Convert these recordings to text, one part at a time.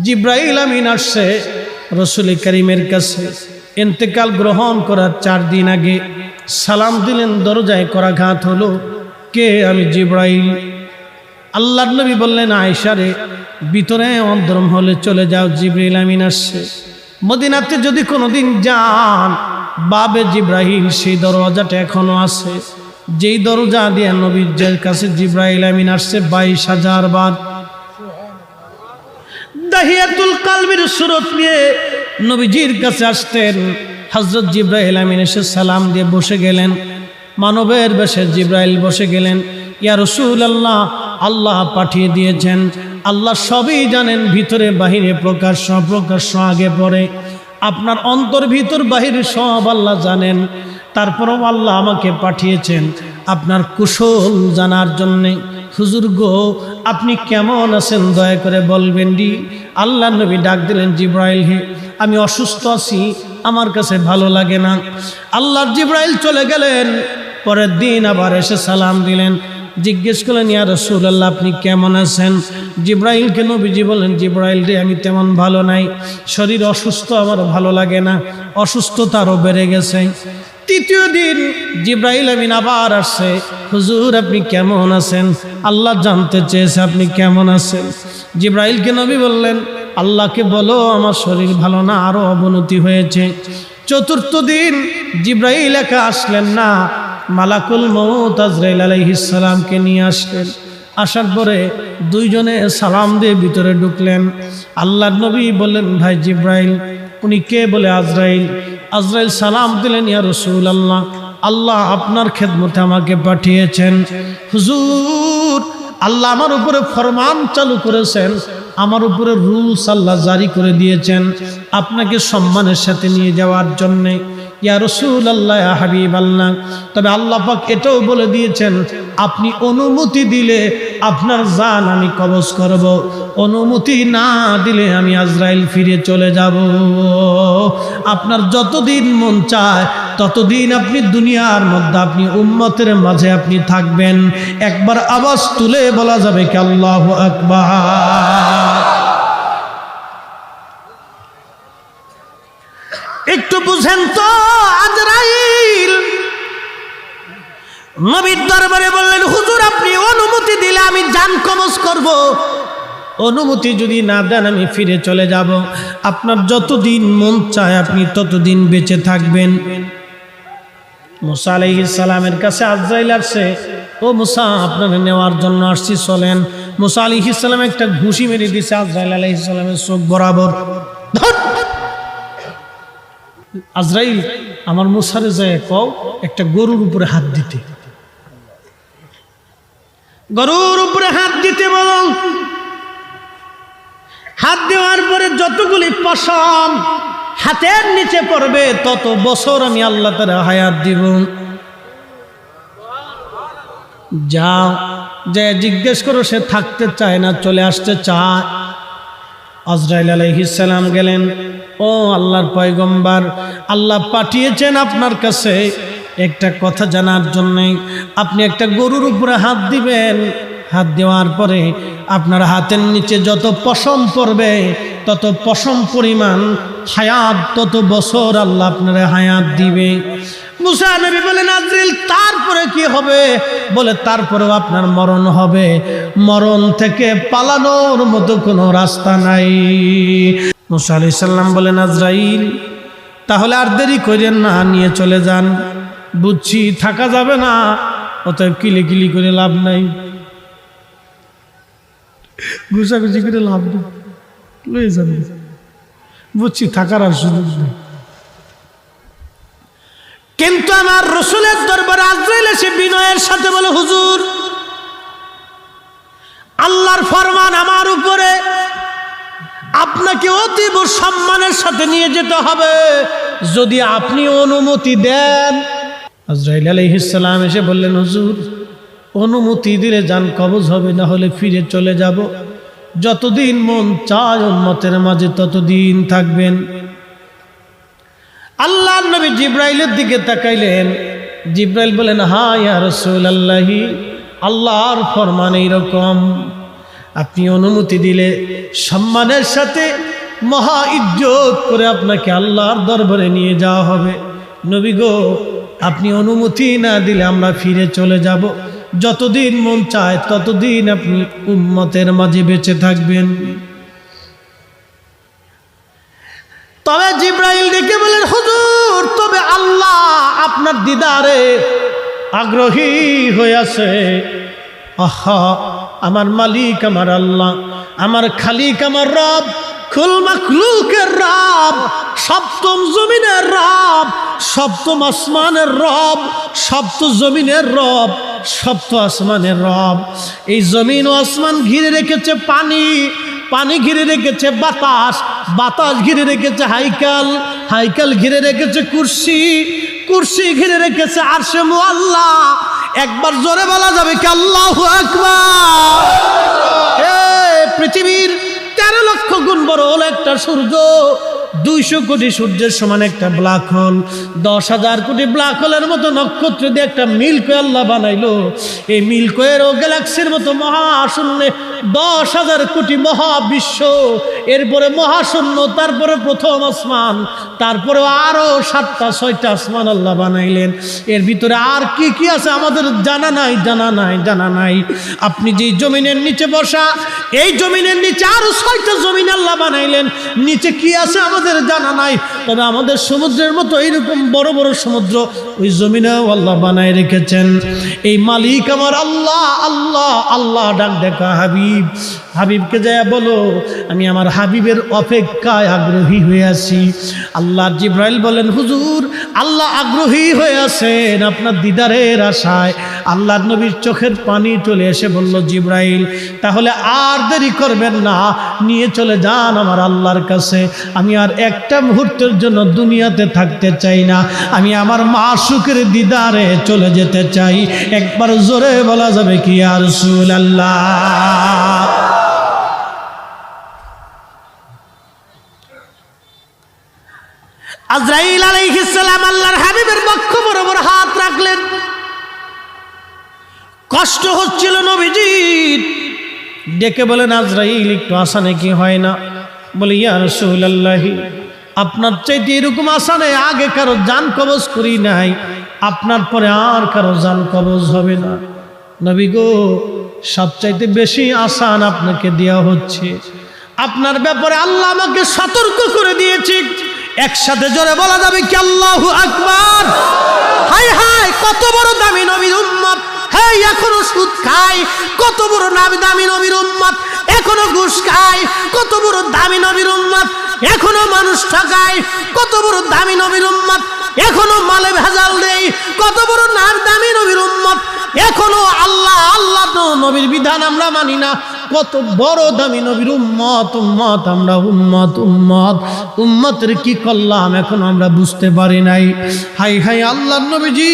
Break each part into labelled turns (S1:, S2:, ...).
S1: জিব্রাইল আমিন আসছে রাসূল করিমের কাছে। ইন্তেকাল গ্রহণ করার 4 দিন আগে সালাম দিলেন, দরজায় করাঘাত হলো। কে? আমি জিব্রাইল। আল্লাহর নবী বললেন, আয়েশা রে, ভিতরে অন্তরম হলে চলে যাও, জিব্রাইল আমিন আসছে। মদিনাতে যদি কোনোদিন যান, বাবে জিব্রাইল সেই দরজাটা এখনো আছে, যেই দরজা দিয়ে নবীর কাছে জিব্রাইল আমিন আসছে 22,000 বার। দাহিয়াতুল কালবির সুরত নিয়ে নবীজির কাছে আসতেন। হযরত জিব্রাইল আমিন এসে সালাম দিয়ে বসে গেলেন। মানবের বেশে জিব্রাইল বসে গেলেন। ইয়া রাসূলুল্লাহ, আল্লাহ পাঠিয়ে দিয়েছেন, আল্লাহ সবই জানেন, ভিতরে বাহিরে প্রকাশ্য অপ্রকাশ্য আগে পরে, আপনার অন্তর ভিতর বাহিরে সব আল্লাহ জানেন। তারপরও আল্লাহ আমাকে পাঠিয়েছেন আপনার কুশল জানার জন্যে। হুজুর গো, আপনি কেমন আছেন দয়া করে বলবেন দি। আল্লাহ নবী ডাক দিলেন, জিব্রাইল হে, আমি অসুস্থ আছি, আমার কাছে ভালো লাগে না। আল্লাহর জিব্রাইল চলে গেলেন। পরের দিন আবার এসে সালাম দিলেন, জিজ্ঞেস করলেন, ইয়া রাসূলুল্লাহ আপনি কেমন আছেন? জিব্রাইলকে নবীজি বলেন, জিব্রাইল রে, আমি তেমন ভালো নাই, শরীর অসুস্থ, আমার ভালো লাগে না, অসুস্থতা আরও বেড়ে গেছে। তৃতীয় দিন জিব্রাইল আমিন আবার আসছে, হুজুর আপনি কেমন আছেন? আল্লাহ জানতে চেয়েছে আপনি কেমন আছেন। জিব্রাইলকে নবী বললেন, আল্লাহকে বলো আমার শরীর ভালো না, আরও অবনতি হয়েছে। চতুর্থ দিন জিব্রাইল একা আসলেন না, মালাকুল মউত আজরাইল আলাইহিস সালামকে নিয়ে আসলেন। আসার পরে দুইজনে সালাম দিয়ে ভিতরে ঢুকলেন। আল্লাহর নবী বললেন, ভাই জিব্রাইল। উনি কে? বলে আজরাইল। আজরাইল সালাম দিলেন, ইয়া রাসূলুল্লাহ, আল্লাহ আপনার খেদমতে আমাকে পাঠিয়েছেন। হুজুর, আল্লাহ আমার উপরে ফরমান চালু করেছেন, আমার উপরে রুলস আল্লাহ জারি করে দিয়েছেন আপনাকে সম্মানের সাথে নিয়ে যাওয়ার জন্যে। ইয়া রাসূলুল্লাহ, ইয়া হাবিবাল্লাহ, তবে আল্লাহ পাক এটাও বলে দিয়েছেন আপনি অনুমতি দিলে আপনার জান আমি কবজ করব, অনুমতি না দিলে আমি আজরাইল ফিরে চলে যাব। আপনার যতদিন মন চায় ততদিন আপনি দুনিয়ার মধ্যে আপনি উম্মতের মাঝে আপনি থাকবেন। একবার আওয়াজ তুলে বলা যাবে কি আল্লাহু আকবার? একটু বুঝেন তো, আজরাইল নবীর দরবারে বললেন, হুজুর আপনি অনুমতি দিলে আমি জান কবজ করব, অনুমতি যদি না দেন আমি ফিরে চলে যাব। আপনার যতদিন মন চায় আপনি ততদিন বেঁচে থাকবেন। মুসা আলাইহিস সালামের কাছে আজরাইল আসছে, ও মুসা আপনাকে নেওয়ার জন্য আসছি, চলেন। মুসা আলাইহিস সালাম একটা ঘুষি মেরে দিয়েছে আজরাইল আলাইহিস সালামের চোখ বরাবর। আজরাইল, আমার মুসারে যায় কও একটা গরুর উপরে হাত দিতে, গরুর উপরে হাত দিতে বলো। হাত দেওয়ার পরে যতগুলি পশম হাতের নিচে পড়বে তত বছর আমি আল্লাহ তাআলা হায়াত দিব। যাও, যে জিজ্ঞেস করো সে থাকতে চায় না, চলে আসতে চায়। আজরাইল আলাইহিস সালাম গেলেন, ও আল্লাহর পয়গম্বর, আল্লাহ পাঠিয়েছেন আপনার কাছে একটা কথা জানার জন্য। আপনি একটা গরুর উপরে হাত দিবেন, হাত দেওয়ার পরে আপনার হাতের নিচে যত পশম পড়বে তত পশম পরিমাণ হায়াত, তত বছর আল্লাহ আপনার হায়াত দিবে। মুসা নবী বলেন, আজরাইল তারপরে কি হবে? বলে তারপরেও আপনার মরণ হবে, মরণ থেকে পালানোর মতো কোনো রাস্তা নাই। মুসা আলাইহিস সালাম বলেন, আজরাইল তাহলে আর দেরি করেন না, নিয়ে চলে যান। বুঝছি থাকা যাবে না, অতএব কিলিকিলি করে লাভ নাই, ঘুষাঘুষি করে লাভ নেই, লয়ে যান। বুঝছি থাকার আর সুযোগ নেই। কিন্তু আমার রাসূলের দরবারে আজরাইল এসে বিনয়ের সাথে বলে, হুজুর আল্লাহর ফরমান আমার উপরে, আপনাকে অতীব সম্মানের সাথে নিয়ে যেতে হবে, যদি আপনি অনুমতি দেন। আজরাইল আলাইহিস সালাম এসে বললেন, হুজুর অনুমতি দিলে জান কবজ হবে, না হলে ফিরে চলে যাব। যতদিন মন চায় উম্মতের মাঝে ততদিন থাকবেন। আল্লাহর নবী জিব্রাইলের দিকে তাকাইলেন। জিব্রাইল বলেন, হ্যাঁ ইয়া রাসূলুল্লাহ, আল্লাহর ফরমান এইরকম। আপনি অনুমতি দিলে সম্মানের সাথে মহা ইজ্জত করে আপনাকে আল্লাহর দরবারে নিয়ে যাওয়া হবে। নবী গো, আপনি অনুমতি না দিলে আমরা ফিরে চলে যাব। যতদিন মন চায় ততদিন আপনি উম্মতের মাঝে বেঁচে থাকবেন। তবে জিব্রাইল ডেকে বলেন, হুজুর, তবে আল্লাহ আপনার দিদারে আগ্রহী হয়ে আছে। আহা, আমার মালিক আমার আল্লাহ, আমার খালিক আমার রব, কুল মাখলুকের রব, সপ্তম জমিনের রব, সপ্তম আসমানের রব, সপ্ত জমিনের রব, সপ্ত আসমানের রব। এই জমিন ও আসমান ঘিরে রেখেছে পানি, পানি ঘিরে রেখেছে বাতাস, বাতাস ঘিরে রেখেছে হাইকাল, হাইকাল ঘিরে রেখেছে কুরসি, কুরসি ঘিরে রেখেছে আরশে মুআল্লা। একবার জোরে বলা যাবে কি আল্লাহু আকবার? পৃথিবীর 13 লক্ষ গুণ বড় হলো একটা সূর্য, 200 কোটি সূর্যের সমান একটা ব্ল্যাক হোল, 10,000 কোটি ব্ল্যাক হোলের মতো নক্ষত্র দিয়ে একটা মিল্কওয়ে আল্লাহ বানাইলো। এই মিল্কওয়ের ও গ্যালাক্সির মতো মহাশূন্যে 10,000 কোটি মহাবিশ্ব, এরপরে মহাশূন্য, তারপরে প্রথম আসমান, তারপরে আরো 7টা 6টা আসমান আল্লাহ বানাইলেন। এর ভিতরে আর কি কি আছে আমাদের জানা নাই, জানা নাই, জানা নাই। আপনি যেই জমিনের নিচে বসা, এই জমিনের নিচে আরো 6টা জমিন আল্লাহ বানাইলেন, নিচে কি আছে আমাদের জানা নাই। তবে আমাদের সমুদ্রের মতো এইরকম বড় বড় সমুদ্র ওই জমিনেও আল্লাহ বানায় রেখেছেন। এই মালিক আমার আল্লাহ, আল্লাহ, আল্লাহ ডাক দেখা হাবিব, হাবিবকে যায় বলো আমি আমার হাবিবের অপেক্ষায় আগ্রহী হয়ে আছি। আল্লাহ জিব্রাইল বলেন, হুজুর, আল্লাহ আগ্রহী হয়ে আছেন আপনার দিদারের আশায়। আল্লাহর নবীর চোখের পানি চলে এসে বলল, জিব্রাইল, তাহলে আর দেরি করবেন না, নিয়ে চলে যান আমার আল্লাহর কাছে। আমি আর একটা মুহূর্তের জন্য দুনিয়াতে থাকতে চাই না, আমি আমার মাশূকের দিদারে চলে যেতে চাই। একবার জোরে বলা যাবে কি ইয়া রাসূলুল্লাহ? আজরাইল আলাইহিস সালাম আল্লাহর হাবিবের বক্ষ বরাবর হাত রাখলেন। কষ্ট হচ্ছিল নবীজির, ডেকে বলেন, আজরাইল, একটু আসানে কি হয় না? বলে, ইয়া রাসূলুল্লাহ, আপনার চাইতে এরকম আসানে আগে কারো জান কবজ করি নাই, আপনার পরে আর কারো জান কবজ হবে না। নবী গো, সবচাইতে বেশি আসান আপনাকে দেওয়া হচ্ছে। আপনার ব্যাপারে আল্লাহ আমাকে সতর্ক করে দিয়েছে। একসাথে জোরে বলা যাবে কি আল্লাহু আকবার? হায় হায়, কত বড় দামি নবীর উম্মত, হ্যাঁ এখনো সুদ খায়। কত বড় নামি দামি নবীর উম্মত, এখনো ঘুষ খায়। কত বড় দামি নবীর উম্মত, এখনো মানুষ ঠকায়। কত বড় দামি নবীর উম্মত, এখনো মালে ভেজাল দেয়। কত বড় দামি নবীর উম্মত, এখনো আল্লাহ আল্লাহ নবীর বিধান আমরা মানি না। কত বড় দামি নবীর উম্মত, উম্মত আমরা উম্মত, উম্মত, উম্মতের কি করলাম এখন আমরা বুঝতে পারি নাই। হাই হাই, আল্লাহর নবীজি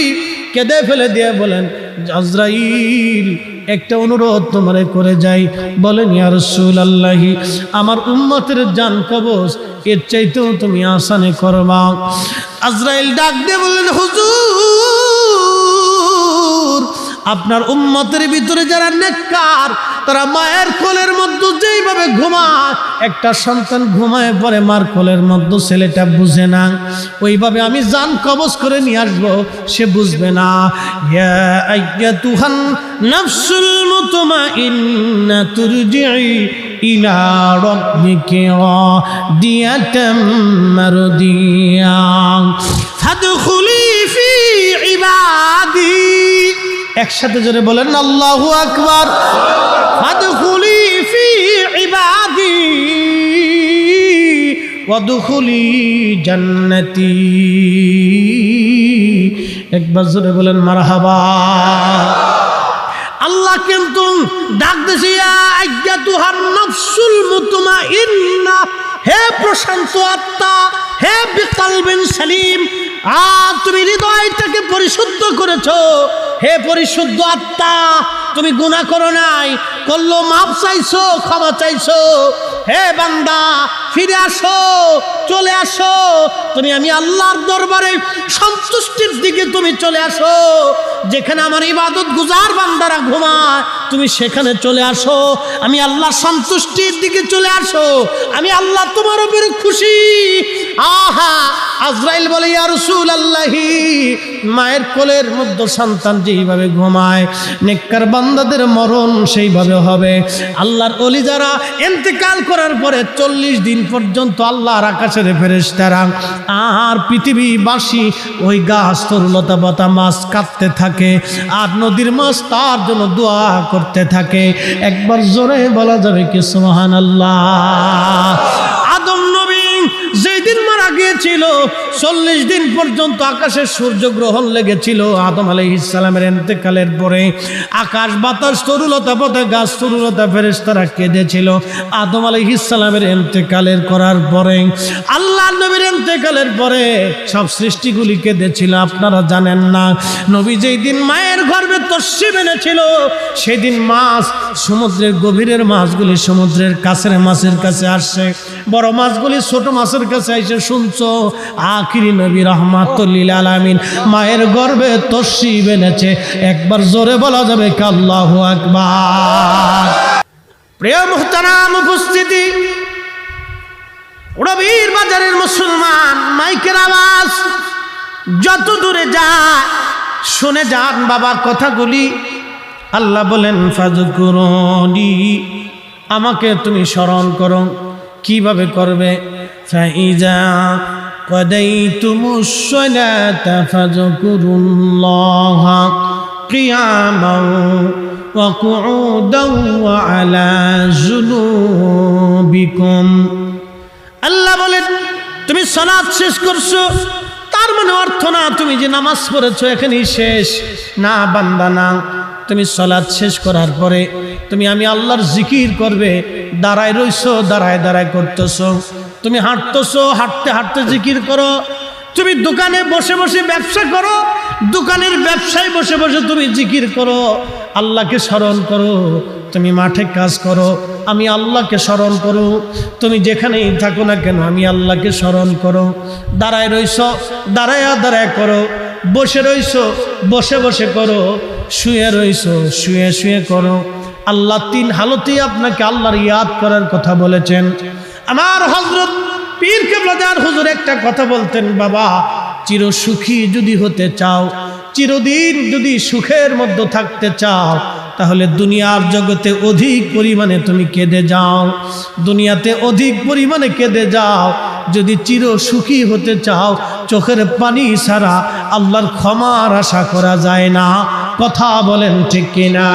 S1: কেঁদে ফেলে দিয়ে বলেন, আজরাইল, একটা অনুরোধ তোমারে করে যাই। বলেন, ইয়া রাসূলুল্লাহ, আমার উম্মতের জান কবজ এর চাইতেও তুমি আসানে করবা। আজরাইল ডাক দিয়ে বললেন, হুজুর, আপনার উম্মতের ভিতরে যারা নেককার, তারা মায়ের কোলের মধ্যে যেইভাবে ঘুমায়, একটা সন্তান ঘুমায় পরে মার কোলের মধ্যে ছেলেটা বুঝে না, ওইভাবে আমি জান কবজ করে নিয়ে আসবো, সে বুঝবে না। ইয়া আইয়াতুহান নাফসুল মুতমাইন্না তুরজিই ইলা রাব্বিকি রাদিয়াতাম মারদিয়া ফাদখুলি ফি ইবাদি। একসাথে জোরে বলেন আল্লাহু আকবার। ফাদখুলি ফি ইবাদি ওয়াদখুলি জান্নাতি। একবার জোরে বলেন মারহাবা। আল্লাহ কিন্তু ডাক দিয়েছে, ইয়া আইয়াতুহান নাফসুল মুতমাইন্না, হে প্রশান্ত আত্মা, হে বিকলবিন সালিম, তুমি হৃদয়টাকে পরিশুদ্ধ করেছো। হে পরিশুদ্ধ আত্মা, তুমি গুনাহ করো নাই, করলো মাপ চাইছো, ক্ষমা চাইছো। হে বান্দা, ফিরে আসো, চলে আসো, তুমি আমি আল্লাহর দরবারে সন্তুষ্টির দিকে তুমি চলে আসো। যেখানে আমার ইবাদত গুজার বান্দারা ঘুমায় তুমি সেখানে চলে আসো, আমি আল্লাহ সন্তুষ্টির দিকে চলে আসো, আমি আল্লাহ তোমার উপরে খুশি। আহা, আজরাইল বলে ইয়া রাসূলুল্লাহি, মায়ের কোলের মধ্যে সন্তান যেইভাবে ঘুমায় নেককার বান্দাদের মরণ সেইভাবে হবে। আল্লাহর ওলি যারা ইন্তেকাল করার পরে 40 দিন পর্যন্ত আল্লাহর আকাশের ফেরেশতারা আর পৃথিবীবাসী ওই গাছ তরুলতা পাতা মাছ কাটতে থাকে আর নদীর মাছ তার জন্য দোয়া করতে থাকে। একবার জোরে বলা যাবে কি সুবহানাল্লাহ। আদম নবী যেই দিন মারা গিয়েছিল 40 দিন পর্যন্ত আকাশে সূর্যগ্রহণ লেগেছিল। আদম আলাইহিস সালামের ইন্তেকালের পরে আকাশ বাতাস তরুলতা পাতা গাছ তরুলতা ফেরেশতারা কেঁদেছিল। আদম আলাইহিস সালামের ইন্তেকালের করার পরে আল্লাহ নবীর ইন্তেকালের পরে সব সৃষ্টিগুলি কেঁদেছিল। আপনারা জানেন না, নবী যেই দিন মায়ের গর্ভে তশরিফ এনেছিল সেদিন মাছ, সমুদ্রের গভীরের মাছগুলি সমুদ্রের কাছের মাছের কাছে আসছে, বড় মাছগুলি ছোট মাছের কাছে এসে শুনছো আখিরি নবী রাহমাতুল লিল আলামিন মায়ের গর্ভে তশরিফ এনেছে। একবার জোরে বলা যাবে কি আল্লাহু আকবার। প্রিয় মুহতারাম উপস্থিতি, রবির বাজারের মুসলমান, মাইকের আওয়াজ যত দূরে যায় শুনে যান বাবা কথাগুলি। আল্লাহ বলেন ফাযকুরুনি, আমাকে তুমি স্মরণ করো। কিভাবে করবে? ফাইজা কাদাইতুমুস সালাতা ফাযকুরুল্লাহা কিয়ামান ওয়া কুউদান ওয়া আলা জুনুবিকুম। আল্লাহ বলেন তুমি সালাত শেষ করছো, তার মানে অর্থ না তুমি যে নামাজ পড়েছো এখানেই শেষ, না বান্দা না। তুমি সালাত শেষ করার পরে তুমি আমি আল্লাহর জিকির করবে। দাঁড়ায় রইছো, দাঁড়ায় দাঁড়ায় করতেছো। তুমি হাঁটতেছো, হাঁটতে হাঁটতে জিকির করো। তুমি দোকানে বসে বসে ব্যবসা করো, দোকানের ব্যবসায় বসে বসে তুমি জিকির করো, আল্লাহকে স্মরণ করো। তুমি মাঠে কাজ করো, আমি আল্লাহকে স্মরণ করো। তুমি যেখানেই থাকো না কেন আমি আল্লাহকে স্মরণ করো। দাঁড়ায় রইছো, দাঁড়ায় দাঁড়ায় করো। বসে রইছো, বসে বসে করো। শুয়ে রইছো, শুয়ে শুয়ে করো। আল্লাহ 3 হালতেই আপনাকে আল্লাহর ইয়াদ করার কথা বলেছেন। আমার হযরত পীর কেবলাদার হুজুর একটা কথা বলতেন, বাবা চির সুখী যদি হতে চাও, চিরদিন যদি সুখের মধ্যে থাকতে চাও, তাহলে দুনিয়ার জগতে অধিক পরিমাণে তুমি কেঁদে যাও, দুনিয়াতে অধিক পরিমাণে কেঁদে যাও। যদি চির সুখী হতে চাও, চোখের পানি ছাড়া আল্লাহর ক্ষমার আশা করা যায় না। কথা বলেন ঠিক কিনা?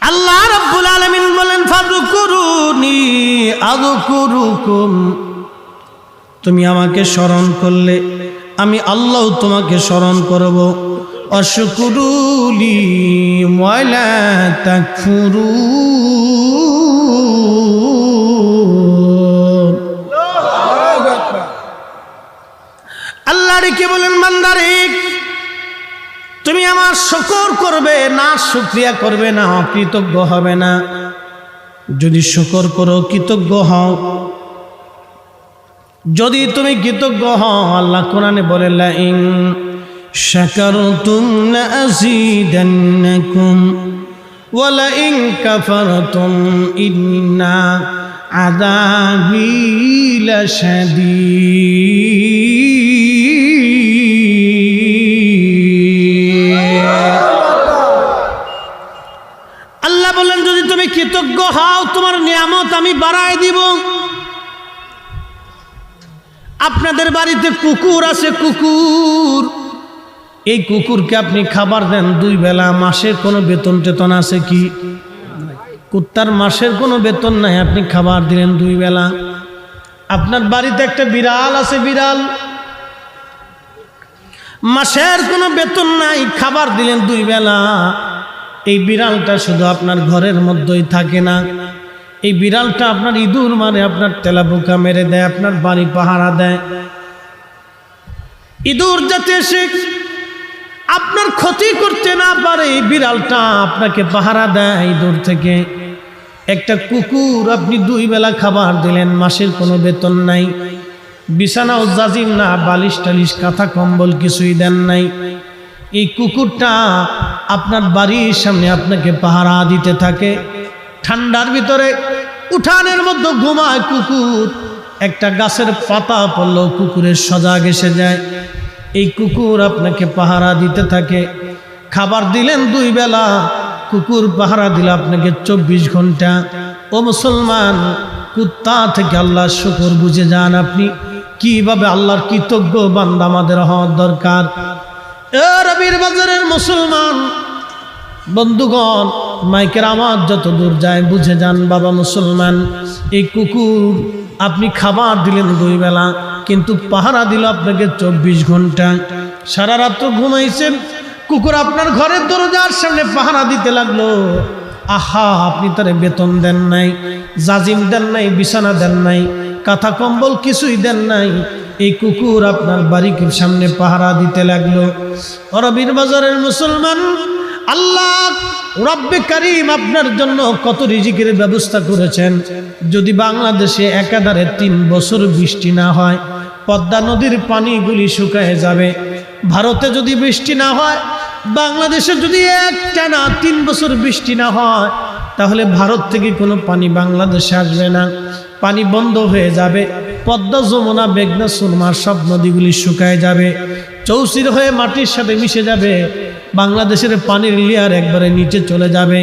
S1: আল্লাহ রাব্বুল আলামিন বলেন ফাযকুরুনি আযকুরুকুম, তুমি আমাকে স্মরণ করলে আমি আল্লাহ তোমাকে স্মরণ করব। আশকুরুলি ওয়া লা তাকফুরুন। আল্লাহ রেখে বলেন বান্দারে তুমি আমার শুকর করবে না, শুকরিয়া করবে না, কৃতজ্ঞ হবে না। যদি শুকর করো, কৃতজ্ঞ হও, যদি তুমি কৃতজ্ঞ হও, আল্লাহ কোরআনে বলে লা ইন শাকারতুম লাযীদান্নাকুম ওয়া লা ইন কাফারতুম ইন্না আযাবী লাশাদীদ। আল্লাহ বলেন যদি তুমি কৃতজ্ঞ হও তোমার নিয়ামত আমি বাড়ায় দিব। আপনাদের বাড়িতে কুকুর আছে, কুকুর, এই কুকুরকে আপনি খাবার দেন 2 বেলা, মাসের কোনো বেতন টেতন আছে কি? কুত্তার মাসের কোনো বেতন নাই, আপনি খাবার দিলেন 2 বেলা। আপনার বাড়িতে একটা বিড়াল আছে, বিড়াল, মাসের কোনো বেতন নাই, খাবার দিলেন 2 বেলা। এই বিড়ালটা শুধু আপনার ঘরের মধ্যেই থাকে না, এই বিড়ালটা আপনার ইঁদুর মারে, আপনার তেলাপোকা মেরে দেয়, আপনার বাড়ি পাহারা দেয়। ইঁদুর যাতে এসে আপনার ক্ষতি করতে না পারে, এই বিড়ালটা আপনাকে পাহারা দেয় ইঁদুর থেকে। একটা কুকুর আপনি 2 বেলা খাবার দিলেন, মাসের কোনো বেতন নাই, বিছানাও জাজিম না, বালিশ টালিশ কাঁথা কম্বল কিছুই দেন নাই। এই কুকুরটা আপনার বাড়ির সামনে আপনাকে পাহারা দিতে থাকে। ঠান্ডার ভিতরে উঠানের মধ্যে ঘুমায় কুকুর, একটা গাছের পাতা পড়লেও কুকুরের সজাগ এসে যায়। এই কুকুর আপনাকে পাহারা দিতে থাকে। খাবার দিলেন 2 বেলা, কুকুর পাহারা দিল আপনাকে 24 ঘন্টা। ও মুসলমান, কুত্তা থেকে আল্লাহর শুকর বুঝে যান আপনি কিভাবে আল্লাহর কৃতজ্ঞ বান্দা আমাদের হওয়ার দরকার। রবির বাজারের মুসলমান বন্ধুগণ, মাইকের আওয়াজ যত দূর যায় বুঝে যান বাবা মুসলমান, এই কুকুর আপনি খাবার দিলেন 2 বেলা, কিন্তু পাহারা দিল আপনাকে 24 ঘন্টা। সারা রাত্র ঘুমাইছেন, কুকুর আপনার ঘরের দরজার সামনে পাহারা দিতে লাগলো। আহা, আপনি তারে বেতন দেন নাই, জাজিম দেন নাই, বিছানা দেন নাই, কাঁথা কম্বল কিছুই দেন নাই। এই কুকুর আপনার বাড়ির সামনে পাহারা দিতে লাগলো। রবির বাজারের মুসলমান, আল্লাহ রব্বে কারীম আপনার জন্য কত রিজিকের ব্যবস্থা করেছেন। যদি বাংলাদেশে একাধারে 3 বছর বৃষ্টি না হয়, পদ্মা নদীর পানিগুলি শুকায় যাবে। ভারতে যদি বৃষ্টি না হয়, বাংলাদেশে যদি একটানা 3 বছর বৃষ্টি না হয়, তাহলে ভারত থেকে কোনো পানি বাংলাদেশে আসবে না, পানি বন্ধ হয়ে যাবে। পদ্মা, যমুনা, মেঘনা, সুরমা সব নদীগুলি শুকায় যাবে, চৌচির হয়ে মাটির সাথে মিশে যাবে। বাংলাদেশের পানির লেয়ার একবারে নিচে চলে যাবে,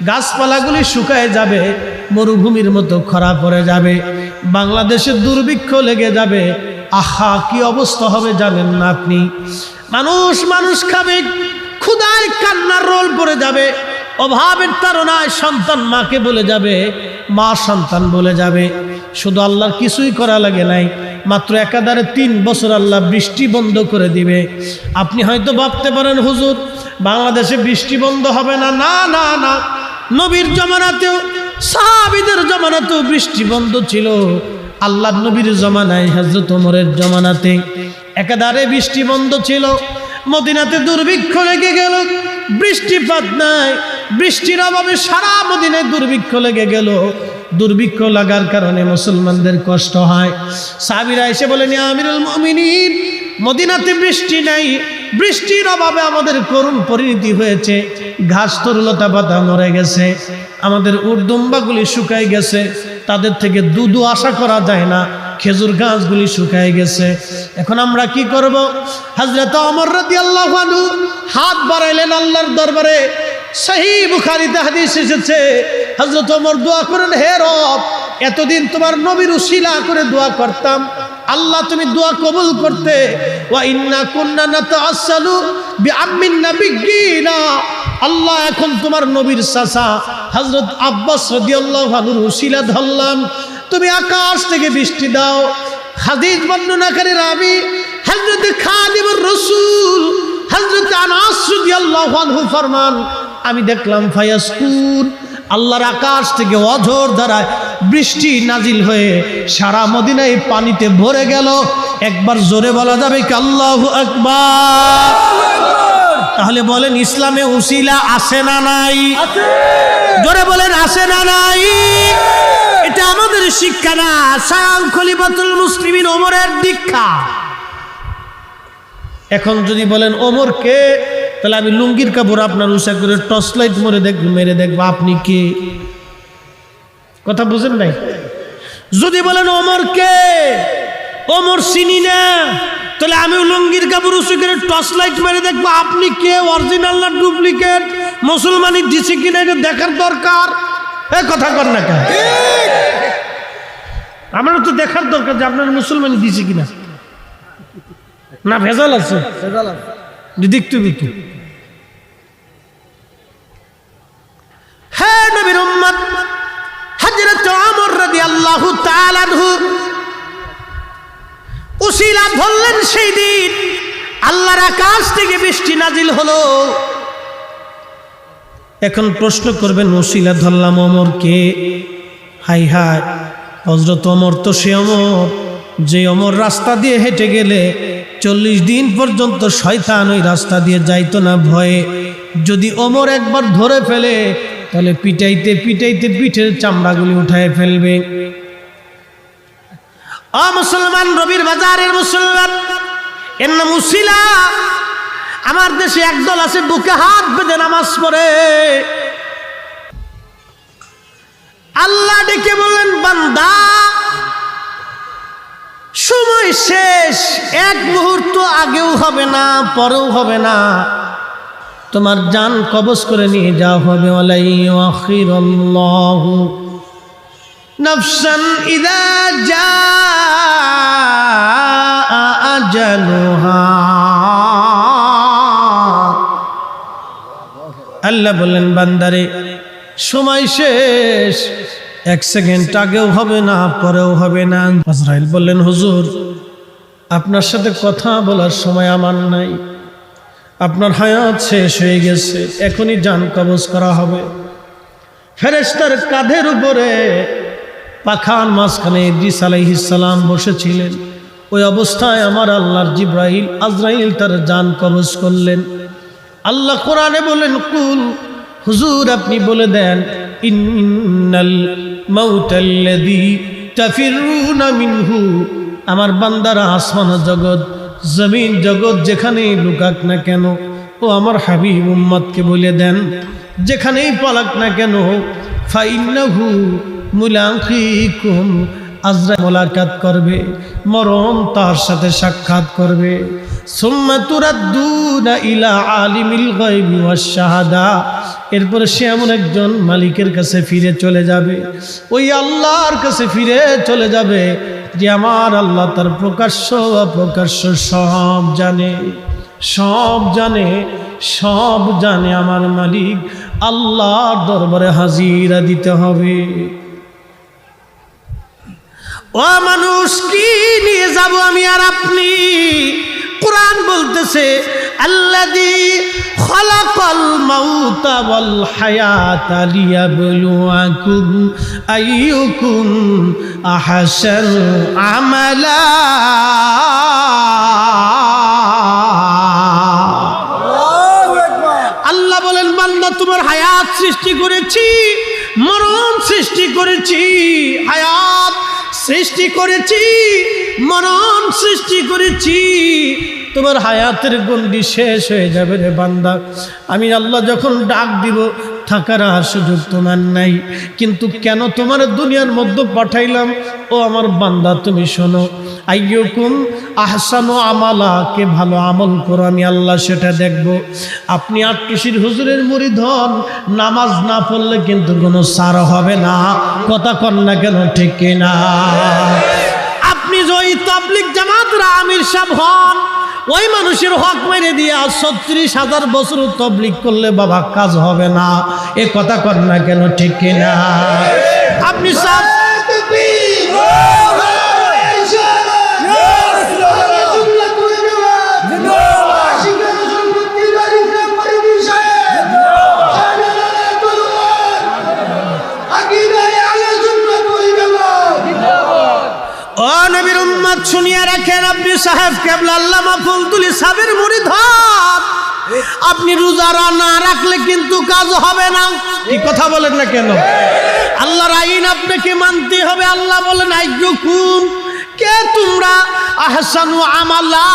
S1: গাছপালাগুলি শুকায় যাবে, মরুভূমির মতো খরা পড়ে যাবে, বাংলাদেশে দুর্ভিক্ষ লেগে যাবে। আহা, কি অবস্থা হবে জানেন না আপনি? মানুষ খাবে, ক্ষুধায় কান্নার রোল পড়ে যাবে, অভাবের তাড়নায় সন্তান মাকে বলে যাবে, মা সন্তান বলে যাবে। শুধু আল্লাহর কিছুই করা লাগে নাই, মাত্র একাধারে 3 বছর আল্লাহ বৃষ্টি বন্ধ করে দিবে। আপনি হয়তো ভাবতে পারেন হুজুর বাংলাদেশে বৃষ্টি বন্ধ হবে না। না না না, নবীর জমানাতেও সাহাবীদের জমানাতেও বৃষ্টি বন্ধ ছিল। আল্লাহর নবীর জমানায়, হযরত ওমরের জমানাতে একাধারে বৃষ্টি বন্ধ ছিল। মদিনাতে দুর্ভিক্ষ লেগে গেল, বৃষ্টিপাত নাই, বৃষ্টির অভাবে সারা মদিনায় দুর্ভিক্ষ লেগে গেল। দুর্ভিক্ষ লাগার কারণে মুসলমানদের কষ্ট হয়। সাহাবীরা এসে বলেন, ইয়া আমিরুল মুমিনিন, মদিনাতে বৃষ্টি নাই, বৃষ্টির অভাবে আমাদের করুণ পরিণতি হয়েছে। ঘাস তরুলতা পাতা মরে গেছে, আমাদের উর্দুম্বাগুলি শুকায় গেছে, তাদের থেকে দুধও আশা করা যায় না, খেজুর গাছগুলি শুকায় গেছে। এখন আমরা কি করব? হযরত ওমর রাদিয়াল্লাহু আনহু হাত বাড়াইলেন আল্লাহর দরবারে। সহিহ বুখারীতে হাদিস এসেছে, হযরত ওমর দোয়া করেন, হে রব, এতদিন তোমার নবীর উসিলা করে দোয়া করতাম, আল্লাহ তুমি দোয়া কবুল করতে। ওয়া ইন্না কুন্না নাতাআসসালু বিআম্মিন নাবিয়্যিনা, আল্লাহ এখন তোমার নবীর চাচা হযরত আব্বাস রাদিয়াল্লাহু আনহুর উসিলা ধরলাম, তুমি আকাশ থেকে বৃষ্টি দাও। হাদিস বর্ণনাকারী রাবী হযরত খাদিমুর রাসূল হযরত আনাস রাদিয়াল্লাহু আনহু ফরমান, আমি দেখলাম ফায়াসকুন, আল্লাহর আকাশ থেকে অঝোর ধারায় বৃষ্টি নাজিল হয়ে সারা মদিনায় পানিতে ভরে গেল। একবার জোরে বলা যাবে কি আল্লাহু আকবার? তাহলে বলেন, ইসলামে উসিলা আছে না নাই? জোরে বলেন, আছে না নাই? এটা আমাদের শিক্ষা না, স্বয়ং খলিফাতুল মুসলিমিন ওমরের দীক্ষা। এখন যদি বলেন ওমর কে, তাহলে আমি লুঙ্গির কাপড় আপনার উষা করে টর্চ লাইট মেরে দেখবো আপনি কে। কথা বুঝেন নাই? যদি বলেন ওমর কে, ওমর চিনি না, তাহলে আমি লুঙ্গির কাপড় উষা করে টর্চ লাইট মেরে দেখবো আপনি কে, অরিজিনাল না ডুপ্লিকেট, মুসলমানি দিছে কিনা এটা দেখার দরকার। এই কথা কর না কেন? আমার তো দেখার দরকার যে আপনার মুসলমানি দিছে কিনা, না ভেজাল আছে, দেখতে দেখতে। হ্যাঁ, নবীর উম্মত হযরত ওমর রাদিয়াল্লাহু তাআলা আনহু উসিলা ধরলেন। সেই দিন আল্লাহর আকাশ থেকে বৃষ্টি নাজিল হলো। এখন প্রশ্ন করবেন, উসিলা ধরলাম ওমর কে? হাই হাই, হযরত ওমর তো সে ওমর যে ওমর রাস্তা দিয়ে হেঁটে গেলে 40 দিন পর্যন্ত শয়তান ওই রাস্তা দিয়ে যাইতো না ভয়ে। যদি ওমর একবার ধরে ফেলে তাহলে পিটাইতে পিটাইতে পিঠের চামড়াগুলি উঠায় ফেলবে। মুসলমান, রবির বাজারের মুসলমান, এর নাম উসিলা। আমার দেশে একদল আছে বুকে হাত বেঁধে নামাজ পড়ে, আল্লাহ ডেকে বললেন, বান্দা সময় শেষ, এক মুহূর্ত আগেও হবে না, পরেও হবে না, তোমার জান কবজ করে নিয়ে যাওয়া হবে। ওয়ালাই আখিরাল্লাহু নাফসান ইযা জাআ আজালুহা। আল্লাহ বললেন, বান্দারে সময় শেষ, এক সেকেন্ড আগেও হবে না, পরেও হবে না। আজরাইল বললেন, হুজুর আপনার সাথে কথা বলার সময় আমার নাই, আপনার হায়াত শেষ হয়ে গেছে, এখনই জান কবজ করা হবে। ফেরেশতার কাঁধের উপরে পাখার মাঝখানে ইদ্রিস আলাইহিস সালাম বসেছিলেন। ওই অবস্থায় আমার আল্লাহর জিবরাইল আজরাইল তার জান কবজ করলেন। আল্লাহ কোরআনে বলেন, কুল, হুজুর আপনি বলে দেন, ইন্নাল মাউতাল্লাযী তাফিরুনা মিনহু, আমার বান্দারা আসমান জগৎ জমিন জগৎ যেখানেই লুকাক না কেন, ও আমার হাবিব উম্মতকে বলে দেন, যেখানেই পালাক না কেন, ফাইন্নাহু মুলাকিকুম, আজরাইল মোলাকাত করবে, মরণ তার সাথে সাক্ষাৎ করবে। সুম্মা তুরাদ্দুনা ইলা আলিমিল গায়বি ওয়াশ শাহাদা, এরপরে সে এমন একজন মালিকের কাছে ফিরে চলে যাবে, ওই আল্লাহর কাছে ফিরে চলে যাবে যে আমার আল্লাহ তার প্রকাশ্য অপ্রকাশ্য সব জানে, সব জানে, সব জানে। আমার মালিক আল্লাহর দরবারে হাজিরা দিতে হবে। ও মানুষ, কি নিয়ে যাব আমি আর আপনি? কোরআন বলতেছে, আল্লাযী খালাকাল মাউতা ওয়াল হায়াতা লিয়াবলুয়াকুম আইয়ুকুম আহসানু আমালা। আল্লাহ বলেন, বান্দা তোমার হায়াত সৃষ্টি করেছি, মরণ সৃষ্টি করেছি, হায়াত সৃষ্টি করেছি, মরণ সৃষ্টি করেছি। তোমার হায়াতের গন্ডি শেষ হয়ে যাবে রে বান্দা। আমি আল্লাহ যখন ডাক দিব, থাকার আর সুযোগ তোমার নাই। কিন্তু কেন তোমার দুনিয়ার মধ্যে পাঠাইলাম? ও আমার বান্দা, তুমি শোনো, আইয়ুকুম আহসানু আমালা, কে ভালো আমল করো আমি আল্লাহ সেটা দেখব। আপনি আট্টুশির হুজুরের মুরিদ হন, নামাজ না পড়লে কিন্তু কোনো সার হবে না। কথা কন না কেন, ঠিক কিনা? আপনি যদি তাবলীগ জামাতের আমির সাহেব হন, ওই মানুষের হক মেরে দিয়া ৩৬,০০০ বছর তাবলীগ করলে বাবা কাজ হবে না। এ কথা কন না কেন, ঠিক কিনা? আপনি সব শুনিয়া রাখেন, আপনি সাহেব কেবলা আল্লামা ফজলুল সাহেবের মুরিদ হন, আপনি রোজা না রাখলে কিন্তু কাজ হবে না। কি কথা বলেন না কেন? আল্লাহর আইন আপনাকে মানতে হবে। আল্লাহ বলেন, আইয়ুকুম, কে তোমরা আহসানু আমালা,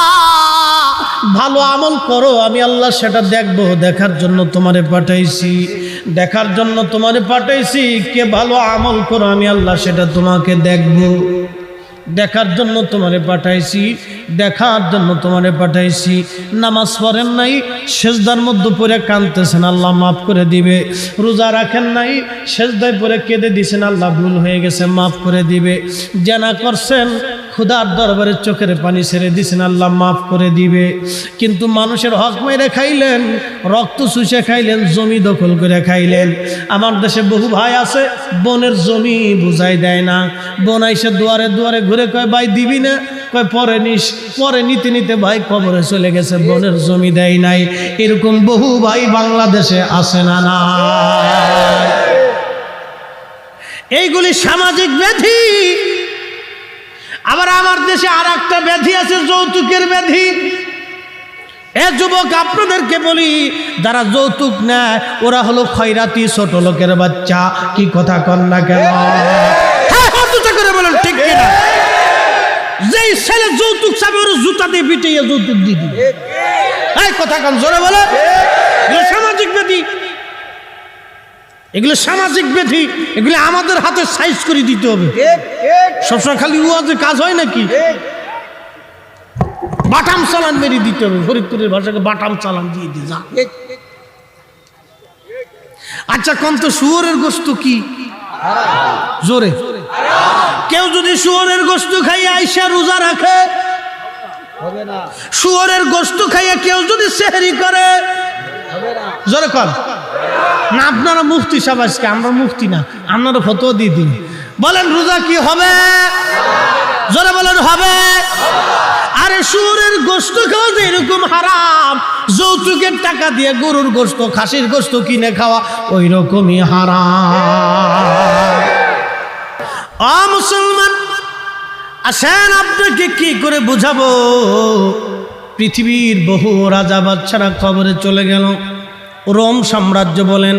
S1: ভালো আমল করো আমি আল্লাহ সেটা দেখব। দেখার জন্য তোমারে পাঠাইছি, দেখার জন্য তোমারে পাঠাইছি। কে ভালো আমল করো আমি আল্লাহ সেটা তোমাকে দেখব। দেখার জন্য তোমারে পাঠাইছি, দেখার জন্য তোমারে পাঠাইছি। নামাজ পড়েন নাই, সেজদার মধ্যে পড়ে কাঁদতেছেন, আল্লাহ মাফ করে দিবে। রোজা রাখেন নাই, সেজদায় পড়ে কেঁদে দিয়েছেন, আল্লাহ ভুল হয়ে গেছে মাফ করে দিবে। জানা করছেন, খুদার দরবারে চোখের পানি ছেড়ে দিয়েছেন, আল্লাহ মাফ করে দিবে। কিন্তু মানুষের হক মেরে খাইলেন, রক্ত চুষে খাইলেন, জমি দখল করে খাইলেন। আমার দেশে বহু ভাই আছে, বোনের জমি বুঝাই দেয় না। বোন আইসে দুয়ারে দুয়ারে ঘুরে কয়, ভাই দিবি না? কয় পরে নিস। পরে নিতে নিতে ভাই কবরে চলে গেছে, বোনের জমি দেয় নাই। এরকম বহু ভাই বাংলাদেশে আছে না? না, এইগুলি সামাজিক ব্যাধি। আবার আমার দেশে আর একটা ব্যাধি আছে, যৌতুকের ব্যাধি। এ যুবক, আপনাদেরকে বলি, যারা যৌতুক নেয় ওরা হলো খয়রাতি, ছোট লোকের বাচ্চা। কি কথা কন না কেন? হ্যাঁ, করে বলেন ঠিক কিনা? যৌতুক চাবে ওর জুতা দিয়ে পিটাইয়া যৌতুক দিয়ে দিবে। এই কথা কান জোরে বলে, এগুলো সামাজিক ব্যাধি, এগুলো সামাজিক ব্যাধি, এগুলো আমাদের হাতে সাইজ করে দিতে হবে। সবসময় খালি ওয়াজে কাজ হয় নাকি? বাটাম চালান মেরে দিতে হবে, ফরিদপুরের ভাষাকে বাটাম চালান দিয়ে দিয়ে যা। আচ্ছা কোন তো শুয়োরের গোশত কি জোরে? কেউ যদি শুয়োরের গোশত খাইয়া আইসা রোজা রাখে, শুয়োরের গোশত খাইয়া কেউ যদি সেহরি করে, জোরে কর না। আপনারা মুফতি সাহেব, আজকে আমরা মুফতি না, আপনারা ফতোয়া দিয়ে দিন, বলেন রোজা কি হবে? জোরে বলেন হবে। আরে শুয়োরের গোশত খাওয়া যে এরকম হারাম, যৌতুকের টাকা দিয়ে গরুর গোশত, খাসির গোশত কিনে খাওয়া ওই রকমই হারাম। ও মুসলমান, আসেন আপনাকে কি করে বুঝাবো? পৃথিবীর বহু রাজা বাদশারা কবরে চলে গেল। রোম সাম্রাজ্য বলেন,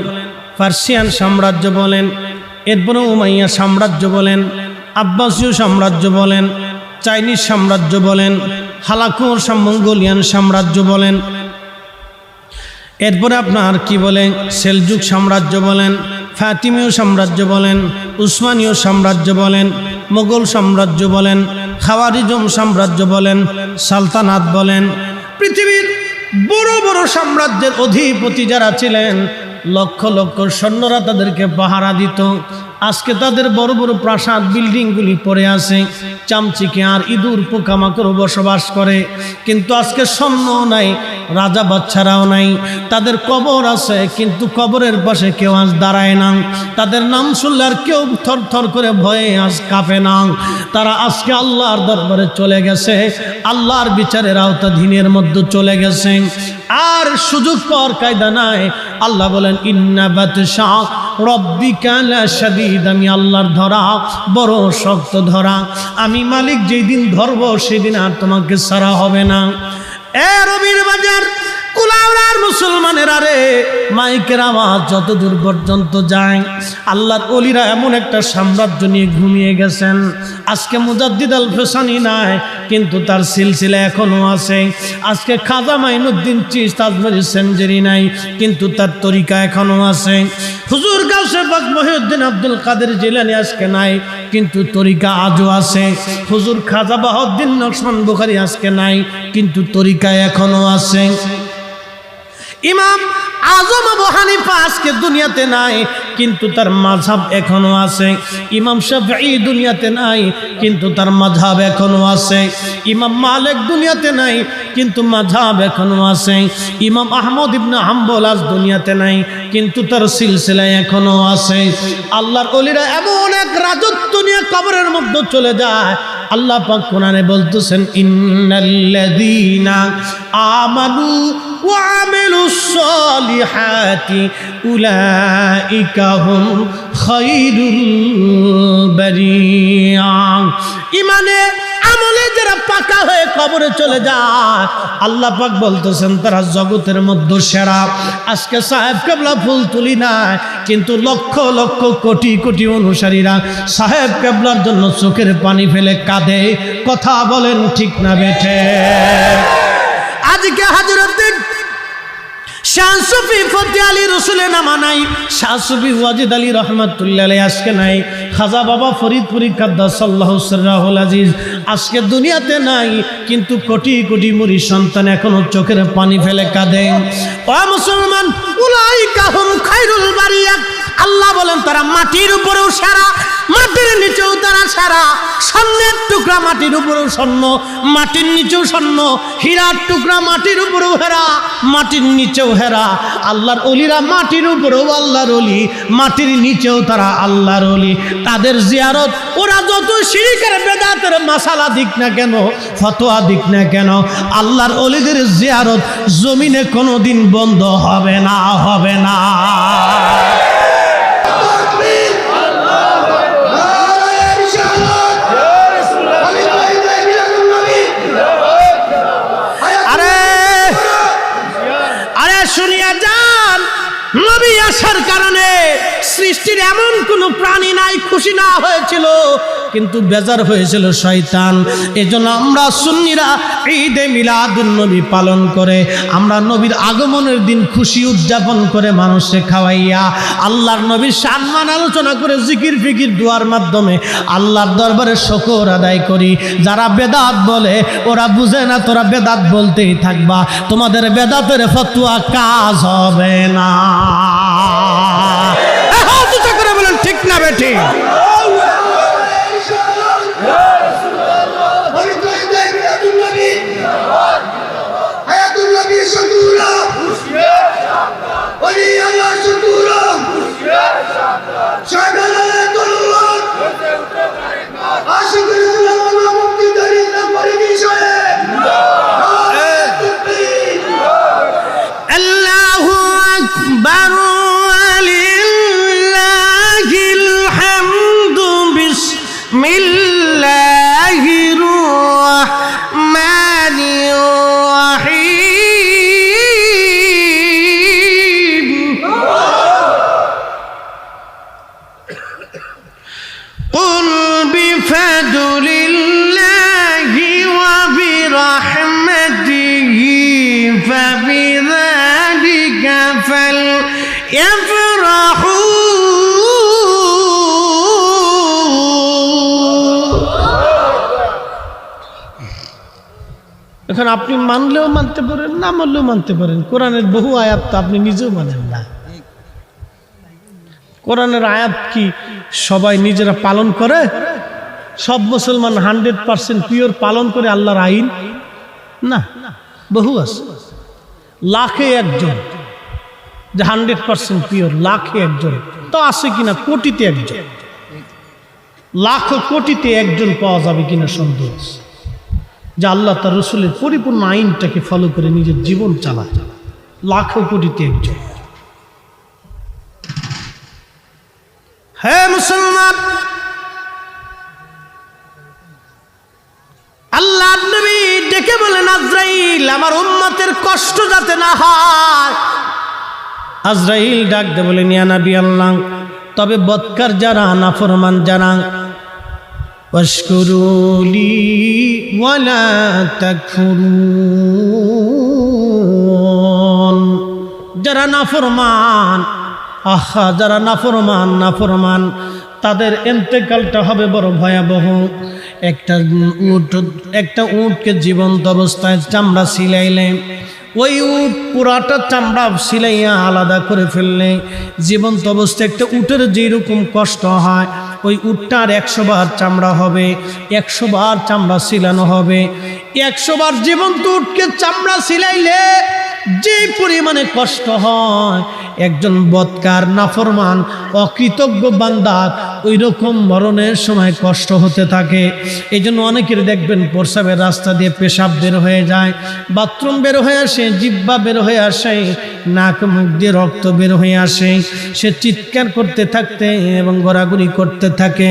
S1: পার্সিয়ান সাম্রাজ্য বলেন, এরপরে উমাইয়া সাম্রাজ্য বলেন, আব্বাসীয় সাম্রাজ্য বলেন, চাইনিজ সাম্রাজ্য বলেন, হালাকুর মঙ্গোলিয়ান সাম্রাজ্য বলেন, এরপরে আপনার কি বলেন সেলজুক সাম্রাজ্য বলেন, ফাতিমীয় সাম্রাজ্য বলেন, উসমানীয় সাম্রাজ্য বলেন, মোগল সাম্রাজ্য বলেন, খাওয়ারিজম সাম্রাজ্য বলেন, সালতানাত বলেন, পৃথিবীর বড় বড় সাম্রাজ্যের অধিপতি যারা ছিলেন, লক্ষ লক্ষ সৈন্যরা তাদেরকে পাহারা দিত। আজকে তাদের বড় বড় প্রাসাদ বিল্ডিংগুলি পড়ে আছে, চামচিকে আর ইঁদুর পোকামাকড় বসবাস করে। কিন্তু আজকে সৈন্য নাই, রাজা বাচ্চারাও নাই, তাদের কবর আছে, কিন্তু কবরের পাশে কেউ আজ দাঁড়ায় না। তাদের নাম শুনলে আর কেউ থর থর করে ভয়ে আজ কাঁপে না। তারা আজকে আল্লাহর দরবারে চলে গেছে, আল্লাহর বিচারের আওতাধীনের মধ্যে চলে গেছে। আর সুযোগ পাওয়ার কায়দা নাই। আল্লাহ বলেন ইন্না বাতশা রব্বিকা লাশাদীদ, আমি আল্লাহর ধরা বড় শক্ত ধরা। আমি মালিক যেই দিন ধরবো সেদিন আর তোমাকে ছাড়া হবে না। এ রবির বাজার কুলাউড়ার মুসলমানের, আরে মাইকের আওয়াজ যত দূর পর্যন্ত যায়, আল্লাহর ওলিরা এমন একটা সাম্রাজ্য নিয়ে ঘুমিয়ে গেছেন। আজকে মুজাদ্দিদ আল ফেসানি নাই, কিন্তু তার সিলসিলা এখনো আছে। আজকে খাজা মাইনুদ্দিন চিশতি আজমেরি সেঞ্জুরি নাই, কিন্তু তার তরিকা এখনো আছে। হুজুর গাউসে পাক মহিউদ্দিন আব্দুল কাদের জিলানী আজকে নাই, কিন্তু তরিকা আজও আছে। হুজুর খাজা বাহাউদ্দিন নকশবন্দ বুখারী আজকে নাই, কিন্তু তরিকা এখনো আছে। ইমাম আজম আবু হানিফা আজকে দুনিয়াতে নাই, কিন্তু তার মাযহাব এখনো আছে। ইমাম শাফিঈ দুনিয়াতে নাই, কিন্তু তার মাযহাব এখনো আছে। ইমাম মালিক দুনিয়াতে নাই, কিন্তু মাযহাব এখনো আছে। ইমাম আহমদ ইবনে হাম্বল আজ দুনিয়াতে নাই, কিন্তু তার সিলসিলা এখনো আছে। আল্লাহর ওলিরা এমন এক রাজত্ব নিয়ে কবরের মধ্যে চলে যায়। আল্লাহ পাক কোরআনে বলতেছেন ইন্নাল্লাযীনা আমানু ওয়া আমিলুস সালিহাতি উলাইকা হুম খায়রুল বারিয়া। ইমানে আমলে যারা পাকা হয়ে কবরে চলে যায়, আল্লাহ পাক বলতেছেন তারা জগতের মধ্যে সেরা। আজকে সাহেব কেবলা ফুল তুলি নাই, কিন্তু লক্ষ লক্ষ কোটি কোটি অনুসারীরা সাহেব কেবলার জন্য চোখের পানি ফেলে কাঁদে। কথা বলেন ঠিক না বেঠে? আজকে হযরত শাহ সুফি ফতে আলী রসুলের নামা নাই, শাহ সুফি ওয়াজিদ আলী রহমাতুল্লাহ আলাইহি আজকে নাই, খাজা বাবা ফরিদপুরি কাদ্দাসাল্লাহু সিররাহুল আজিজ আজকে দুনিয়াতে নাই, কিন্তু কোটি কোটি মুরিদ সন্তান এখনো চোখের পানি ফেলে কাঁদে। ও মুসলমান, উলাইকা হুম খায়রুল বারিয়া। আল্লাহ বলেন তারা মাটির উপরেও সেরা, মাটির নিচেও তারা সেরা। স্বর্ণের টুকরা মাটির উপরেও স্বর্ণ, মাটির নিচেও স্বর্ণ। হীরার টুকরা মাটির উপরেও হেরা, মাটির নিচেও হেরা। আল্লাহর ওলিরা মাটির উপরেও আল্লাহর ওলি, মাটির নিচেও তারা আল্লাহর ওলি। তাদের জিয়ারত ওরা যত শিরকের বেদাতের মাসালা দিক না কেন, ফতোয়া দিক না কেন, আল্লাহর ওলিদের জিয়ারত জমিনে কোনোদিন বন্ধ হবে না, হবে না। শুনিয়া যান, নবী আসার কারণে সৃষ্টির এমন কোন প্রাণী নাই খুশি না হয়েছিল, কিন্তু বেজার হয়েছিল শয়তান। এজন্য আমরা সুন্নিরা ঈদে মিলাদুন নবী পালন করে, আমরা নবীর আগমনের দিন খুশি উদযাপন করে মানুষকে খাওয়াইয়া আল্লাহর নবীর সম্মান আলোচনা করে জিকির ফিকির দুয়ার মাধ্যমে আল্লাহর দরবারে শুকর আদায় করি। যারা বেদাত বলে ওরা বুঝে না, তোরা বেদাত বলতেই থাকবা, তোমাদের বেদাতের ফতোয়া কাজ হবে না। করে বলেন ঠিক না বেঠিক? আল্লাহু আকবার ওয়ালিল্লাহিল হামদু বিসমিল্লাহির রাহমানির রাহিম। কুল বিফাদলিল্লাহি ওয়া বিরহমাতিহি ফাবিযালিকা ফালইফরাহু। এখন আপনি মানলেও মানতে পারেন, না মানলেও মানতে পারেন। কোরআনের বহু আয়াত তো আপনি নিজেও মানেন না। কোরআনের আয়াত কি সবাই নিজেরা পালন করে? সব মুসলমান 100% পিওর পালন করে আল্লাহর আইন? না, বহু আছে, লাখে একজন যে 100% পিওর, লাখে একজন তো আছে কিনা, কোটিতে একজন, লাখ কোটিতে একজন পাওয়া যাবে কিনা সন্দেহ আছে, যে আল্লাহ তার রসুলের পরিপূর্ণ আইনটাকে ফলো করে নিজের জীবন চালায়। লাখ কোটিতে একজন। হে মুসলমান, আল্লাহ নবী ডেকে বলেন, আজরাইল আমার উম্মতের কষ্ট যাতে না হয়। আজরাইল ডাক দে বলেন, ইয়া নবী আল্লাহ, তবে বদকার যারা, নাফরমান যারা, ওয়াশকুরুলি ওয়ালা তাকফুরুন, যারা নাফরমান, আহা যারা নাফরমান তাদের ইন্তেকালটা হবে বড় ভয়াবহ। একটা উটকে জীবন্ত অবস্থায় চামড়া সিলাইলে, ওই উট পুরাটা চামড়া সিলাইয়া আলাদা করে ফেললে জীবন্ত অবস্থায় একটা উটের যেরকম কষ্ট হয়, ওই উটটার 100 বার চামড়া হবে, 100 বার চামড়া সিলানো হবে। 100 বার জীবন্ত উটকে চামড়া সিলাইলে যে পরিমাণে কষ্ট হয়, একজন বদকার নাফরমান অকৃতজ্ঞ বান্দার ওই রকম মরণের সময় কষ্ট হতে থাকে। এই জন্য অনেকের দেখবেন প্রস্রাবের রাস্তা দিয়ে পেশাব বের হয়ে যায়, বাথরুম বের হয়ে আসে, জিহ্বা বের হয়ে আসে, নাক মুখ দিয়ে রক্ত বের হয়ে আসে, সে চিৎকার করতে থাকতে এবং গড়াগড়ি করতে থাকে,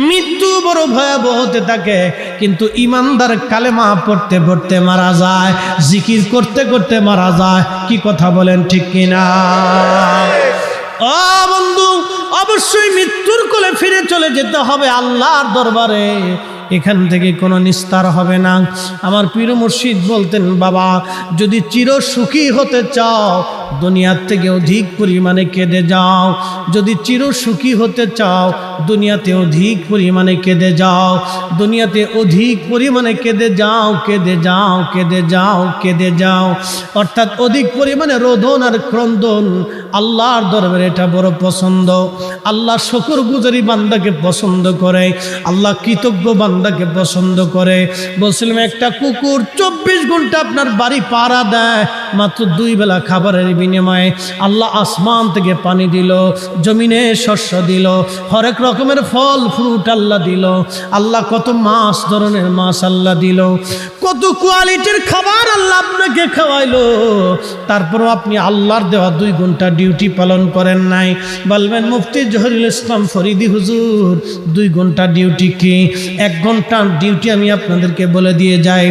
S1: মৃত্যু বড় ভয়াবহ হতে থাকে। কিন্তু ইমানদার কালেমা পড়তে পড়তে মারা যায়, জিকির করতে করতে মারা যায়। কি কথা বলেন ঠিক কিনা? ও বন্ধু, অবশ্যই মৃত্যুর কোলে ফিরে চলে যেতে হবে আল্লাহর দরবারে, এখান থেকে কোনো নিস্তার হবে না। আমার পীর মুর্শিদ বলতেন, বাবা যদি চির সুখী হতে চাও দুনিয়ার থেকে অধিক পরিমাণে কেঁদে যাও, যদি চির সুখী হতে চাও দুনিয়াতে অধিক পরিমাণে কেঁদে যাও, দুনিয়াতে অধিক পরিমাণে কেঁদে যাও, কেঁদে যাও, কেঁদে যাও, কেঁদে যাও। অর্থাৎ অধিক পরিমাণে রোদন আর ক্রন্দন আল্লাহর দরবারে এটা বড় পছন্দ। আল্লাহ শুকরগুজারি বান্দাকে পছন্দ করে, আল্লাহ কৃতজ্ঞ বান্দাকে পছন্দ করে। বলছিলাম একটা কুকুর 24 ঘন্টা আপনার বাড়ি পাহারা দেয়, মাত্র 2 বেলা খাবারের বিনিময়ে আল্লাহ আসমান থেকে পানি দিল, জমিনে শস্য দিল, হরেক রকমের ফল ফ্রুট আল্লাহ দিল, আল্লাহ কত মাছ, ধরনের মাছ আল্লাহ দিল, কত কোয়ালিটির খাবার আল্লাহ আপনাকে খাওয়াইলো। তারপরও আপনি আল্লাহর দেওয়া 2 ঘন্টা ডিউটি পালন করেন নাই। বলবেন মুফতি জহিরুল ইসলাম ফরিদি হুজুর 2 ঘন্টা ডিউটি কি? 1 ঘন্টার ডিউটি আমি আপনাদেরকে বলে দিয়ে যাই।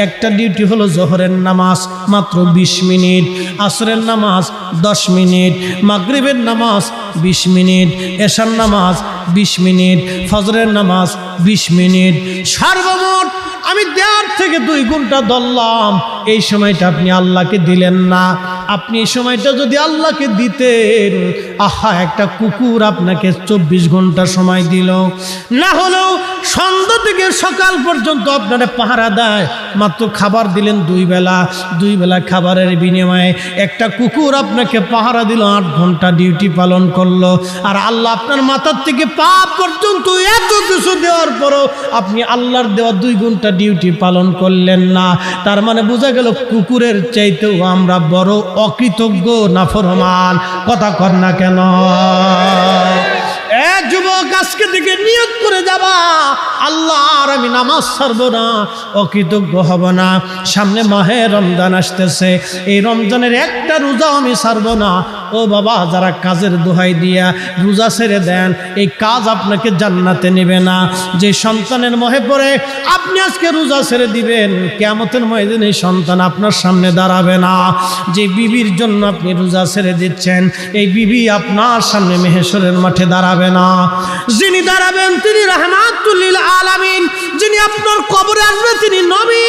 S1: একটা ডিউটি হলো জোহরের নামাজ মাত্র 20 মিনিট, আসরের নামাজ 10 মিনিট, মাগরিবের নামাজ 20 মিনিট, এশার নামাজ 20 মিনিট, ফজরের নামাজ 20 মিনিট। সর্বমোট আমি 1.5 থেকে 2 ঘন্টা ধরলাম। এই সময়টা আপনি আল্লাহকে দিলেন না। আপনি এই সময়টা যদি আল্লাহকে দিতেন, আহা, একটা কুকুর আপনাকে 24 ঘন্টা সময় দিল। না হলেও সন্ধ্যা থেকে সকাল পর্যন্ত আপনারা পাহারা দেয়, মাত্র খাবার দিলেন 2 বেলা, 2 বেলা খাবারের বিনিময়ে একটা কুকুর আপনাকে পাহারা দিল, 8 ঘন্টা ডিউটি পালন করলো। আর আল্লাহ আপনার মাথার থেকে পা পর্যন্ত এত কিছু দেওয়ার পরও আপনি আল্লাহর দেওয়া 2 ঘন্টা ডিউটি পালন করলেন না। তার মানে বোঝা গেল কুকুরের চাইতেও আমরা বড় অকৃতজ্ঞ নাফরমান। কথা কর না কেন? যুবক, আজকে থেকে নিয়ত করে যাবা, আল্লাহর আমি নামাজ ছাড়বো না, অকৃতজ্ঞ হব না। সামনে মাহে রমজান আসতেছে, এই রমজানের একটা রোজাও আমি ছাড়বো না। ও বাবা, যারা কাজের দোহাই দিয়া রোজা ছেড়ে দেন, এই কাজ আপনাকে জান্নাতে নেবে না। যে সন্তানের মোহে পড়ে আপনি আজকে রোজা ছেড়ে দিবেন, কিয়ামতের ময়দানে এই সন্তান আপনার সামনে দাঁড়াবে না। যে বিবির জন্য আপনি রোজা ছেড়ে দিচ্ছেন, এই বিবি আপনার সামনে মেহেশরের মাঠে দাঁড়াবে না। যিনি দাঁড়াবেন তিনি রাহমাতুল লিল আলামিন। যিনি আপনার কবরে আসবে তিনি নবী।